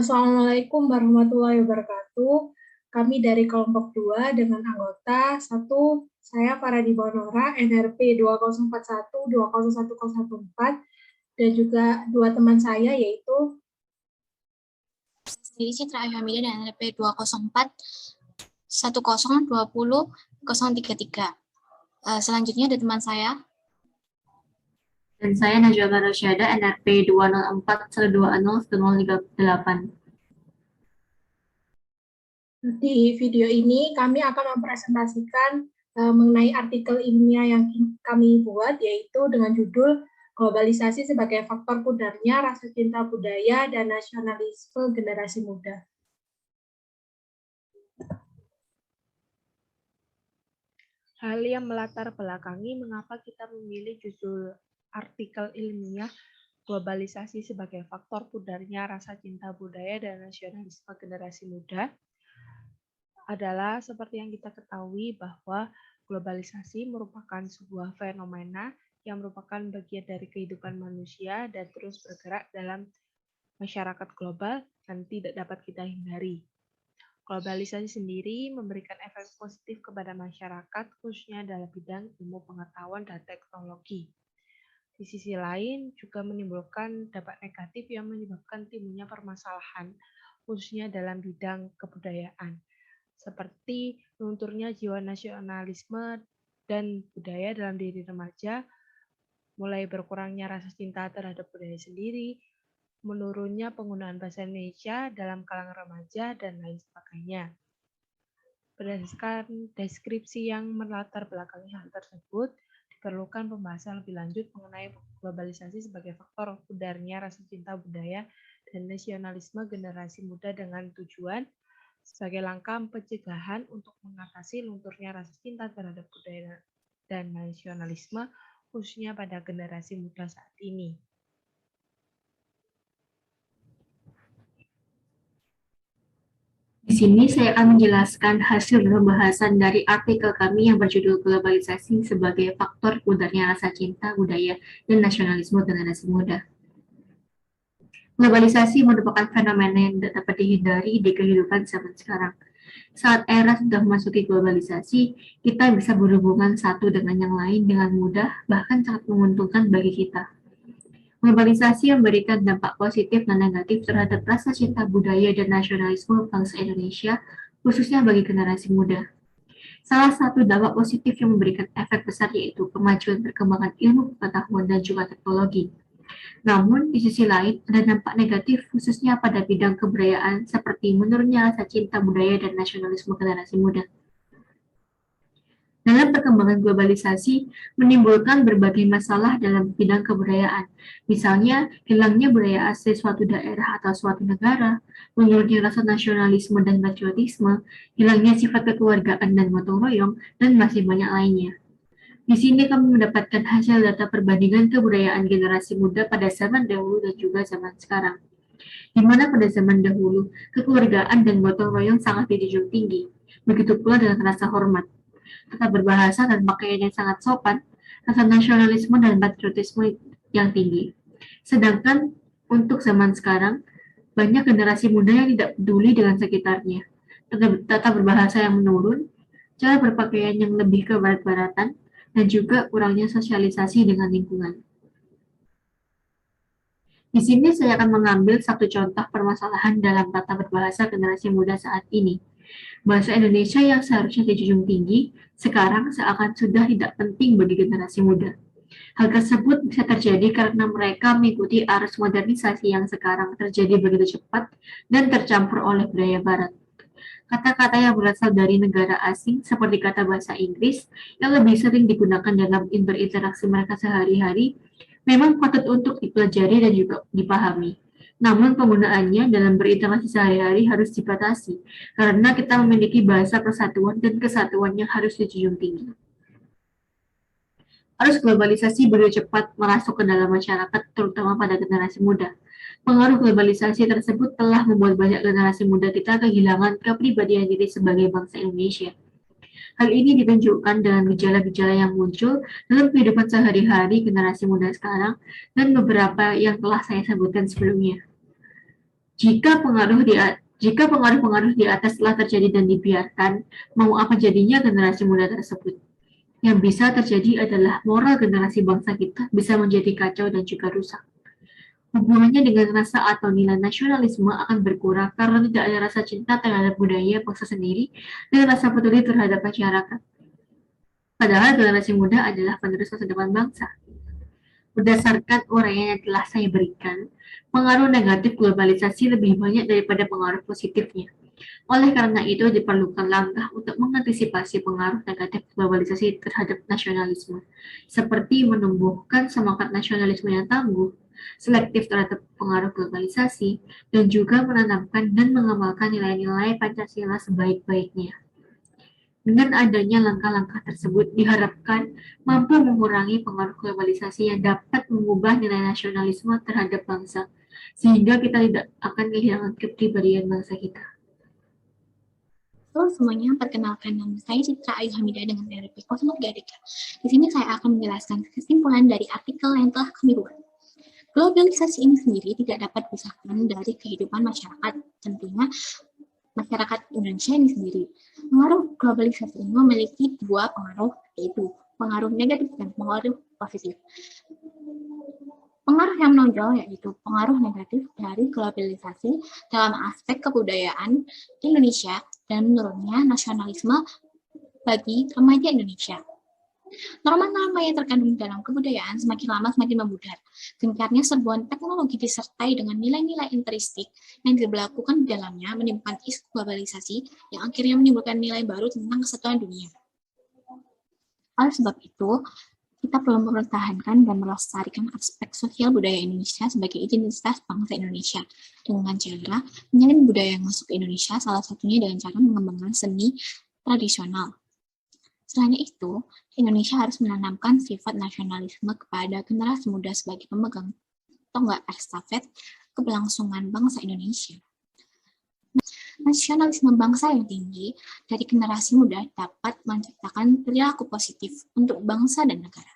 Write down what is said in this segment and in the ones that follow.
Assalamualaikum warahmatullahi wabarakatuh. Kami dari kelompok 2 dengan anggota 1, saya Faradi Bonora, NRP 2041-201014, dan juga 2 teman saya yaitu sendiri Citra Ayu Hamidah dan NRP 204 10 20 033. Selanjutnya ada teman saya. Dan saya Najwa Barosyada, NRP 204 120 1038. Di video ini kami akan mempresentasikan mengenai artikel ilmiah yang kami buat, yaitu dengan judul Globalisasi sebagai faktor pudarnya rasa cinta budaya dan nasionalisme generasi muda. Hal yang melatar belakangi mengapa kita memilih judul artikel ilmiah globalisasi sebagai faktor pudarnya rasa cinta budaya dan nasionalisme generasi muda adalah seperti yang kita ketahui bahwa globalisasi merupakan sebuah fenomena yang merupakan bagian dari kehidupan manusia dan terus bergerak dalam masyarakat global dan tidak dapat kita hindari. Globalisasi sendiri memberikan efek positif kepada masyarakat, khususnya dalam bidang ilmu pengetahuan dan teknologi. Di sisi lain, juga menimbulkan dampak negatif yang menyebabkan timbulnya permasalahan, khususnya dalam bidang kebudayaan, seperti lunturnya jiwa nasionalisme dan budaya dalam diri remaja, mulai berkurangnya rasa cinta terhadap budaya sendiri, menurunnya penggunaan bahasa Indonesia dalam kalangan remaja, dan lain sebagainya. Berdasarkan deskripsi yang melatar belakangi hal tersebut, diperlukan pembahasan lebih lanjut mengenai globalisasi sebagai faktor pudarnya rasa cinta budaya dan nasionalisme generasi muda dengan tujuan sebagai langkah pencegahan untuk mengatasi lunturnya rasa cinta terhadap budaya dan nasionalisme, khususnya pada generasi muda saat ini. Di sini saya akan menjelaskan hasil pembahasan dari artikel kami yang berjudul Globalisasi sebagai faktor pudarnya rasa cinta budaya dan nasionalisme generasi muda. Globalisasi merupakan fenomena yang tidak dapat dihindari di kehidupan zaman sekarang. Saat era sudah memasuki globalisasi, kita bisa berhubungan satu dengan yang lain dengan mudah, bahkan sangat menguntungkan bagi kita. Globalisasi memberikan dampak positif dan negatif terhadap rasa cinta budaya dan nasionalisme bangsa Indonesia, khususnya bagi generasi muda. Salah satu dampak positif yang memberikan efek besar yaitu kemajuan perkembangan ilmu pengetahuan dan juga teknologi. Namun, di sisi lain, ada dampak negatif khususnya pada bidang kebudayaan seperti menurunnya rasa cinta budaya dan nasionalisme generasi muda. Dalam perkembangan globalisasi, menimbulkan berbagai masalah dalam bidang kebudayaan. Misalnya, hilangnya budaya asli suatu daerah atau suatu negara, menurunnya rasa nasionalisme dan patriotisme, hilangnya sifat kekeluargaan dan gotong royong, dan masih banyak lainnya. Di sini kami mendapatkan hasil data perbandingan kebudayaan generasi muda pada zaman dahulu dan juga zaman sekarang. Di mana pada zaman dahulu, kekeluargaan dan gotong royong sangat dijunjung tinggi. Begitu pula dengan rasa hormat, tata berbahasa dan pakaian yang sangat sopan, rasa nasionalisme dan patriotisme yang tinggi. Sedangkan untuk zaman sekarang, banyak generasi muda yang tidak peduli dengan sekitarnya. Tata berbahasa yang menurun, cara berpakaian yang lebih ke barat-baratan, dan juga kurangnya sosialisasi dengan lingkungan. Di sini saya akan mengambil satu contoh permasalahan dalam tata berbahasa generasi muda saat ini. Bahasa Indonesia yang seharusnya dijunjung tinggi, sekarang seakan sudah tidak penting bagi generasi muda. Hal tersebut bisa terjadi karena mereka mengikuti arus modernisasi yang sekarang terjadi begitu cepat dan tercampur oleh budaya barat. Kata-kata yang berasal dari negara asing seperti kata bahasa Inggris yang lebih sering digunakan dalam berinteraksi mereka sehari-hari memang patut untuk dipelajari dan juga dipahami. Namun penggunaannya dalam berinteraksi sehari-hari harus dibatasi karena kita memiliki bahasa persatuan dan kesatuan yang harus dijunjung tinggi. Arus globalisasi begitu cepat merasuk ke dalam masyarakat, terutama pada generasi muda. Pengaruh globalisasi tersebut telah membuat banyak generasi muda kita kehilangan kepribadian diri sebagai bangsa Indonesia. Hal ini ditunjukkan dengan gejala-gejala yang muncul dalam kehidupan sehari-hari generasi muda sekarang dan beberapa yang telah saya sebutkan sebelumnya. Jika pengaruh-pengaruh di atas telah terjadi dan dibiarkan, mau apa jadinya generasi muda tersebut? Yang bisa terjadi adalah moral generasi bangsa kita bisa menjadi kacau dan juga rusak. Hubungannya dengan rasa atau nilai nasionalisme akan berkurang karena tidak ada rasa cinta terhadap budaya bangsa sendiri dan rasa peduli terhadap masyarakat. Padahal generasi muda adalah penerus masa depan bangsa. Berdasarkan uraian yang telah saya berikan, pengaruh negatif globalisasi lebih banyak daripada pengaruh positifnya. Oleh karena itu, diperlukan langkah untuk mengantisipasi pengaruh negatif globalisasi terhadap nasionalisme, seperti menumbuhkan semangat nasionalisme yang tangguh, selektif terhadap pengaruh globalisasi, dan juga menanamkan dan mengamalkan nilai-nilai Pancasila sebaik-baiknya. Dengan adanya langkah-langkah tersebut diharapkan mampu mengurangi pengaruh globalisasi yang dapat mengubah nilai nasionalisme terhadap bangsa, sehingga kita tidak akan kehilangan kepribadian bangsa kita. Halo semuanya, perkenalkan nama saya Citra Ayu Hamidah dengan RP 03. Di sini saya akan menjelaskan kesimpulan dari artikel yang telah kami buat. Globalisasi ini sendiri tidak dapat dipisahkan dari kehidupan masyarakat, tentunya masyarakat Indonesia ini sendiri. Pengaruh globalisasi ini memiliki dua pengaruh, yaitu pengaruh negatif dan pengaruh positif. Pengaruh yang menonjol yaitu pengaruh negatif dari globalisasi dalam aspek kebudayaan Indonesia dan menurunnya nasionalisme bagi remaja Indonesia. Norma-norma yang terkandung dalam kebudayaan semakin lama semakin memudar. Gencarnya serbuan teknologi disertai dengan nilai-nilai interistik yang diberlakukan di dalamnya menimbulkan isu globalisasi yang akhirnya menimbulkan nilai baru tentang kesatuan dunia. Oleh sebab itu, kita perlu mempertahankan dan melestarikan aspek sosial budaya Indonesia sebagai identitas bangsa Indonesia dengan cara menyalin budaya yang masuk ke Indonesia, salah satunya dengan cara mengembangkan seni tradisional. Selain itu, Indonesia harus menanamkan sifat nasionalisme kepada generasi muda sebagai pemegang tonggak estafet keberlangsungan bangsa Indonesia. Nasionalisme bangsa yang tinggi dari generasi muda dapat menciptakan perilaku positif untuk bangsa dan negara.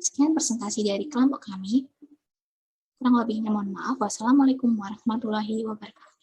Sekian presentasi dari kelompok kami. Kurang lebihnya mohon maaf. Wassalamualaikum warahmatullahi wabarakatuh.